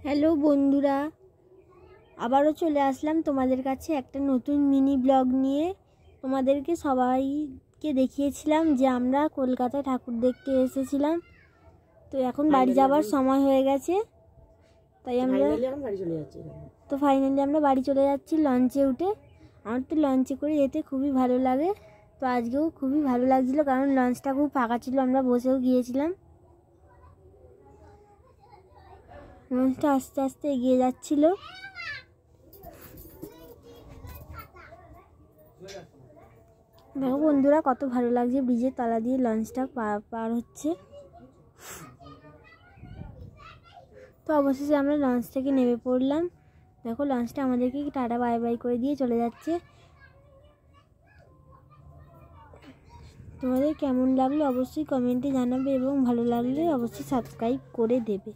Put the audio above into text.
Hello বন্ধুরা, আবারও চলে আসলাম তোমাদের কাছে একটা নতুন মিনি ব্লগ নিয়ে। তোমাদেরকে সবাইকে দেখিয়েছিলাম যে আমরা কলকাতায় ঠাকুর দেখতে এসেছিলাম। তো এখন বাড়ি যাবার সময় হয়ে গেছে, তাই ফাইনালি আমরা বাড়ি চলে যাচ্ছি লঞ্চে উঠে। আমার তো লঞ্চে করে যেতে খুবই ভালো লাগে, তো আজকেও খুবই ভালো লাগছিলো কারণ লঞ্চটা খুব ফাঁকা ছিল, আমরা বসেও গিয়েছিলাম। লঞ্চটা আস্তে আস্তে এগিয়ে যাচ্ছিল। দেখো বন্ধুরা, কত ভালো লাগছে, ব্রিজের তলা দিয়ে লঞ্চটা পার হচ্ছে। তো অবশেষে আমরা লঞ্চ থেকে নেমে পড়লাম। দেখো লঞ্চটা আমাদেরকে টাটা বাই বাই করে দিয়ে চলে যাচ্ছে। তোমাদের কেমন লাগলো অবশ্যই কমেন্টে জানাবে এবং ভালো লাগলে অবশ্যই সাবস্ক্রাইব করে দেবে।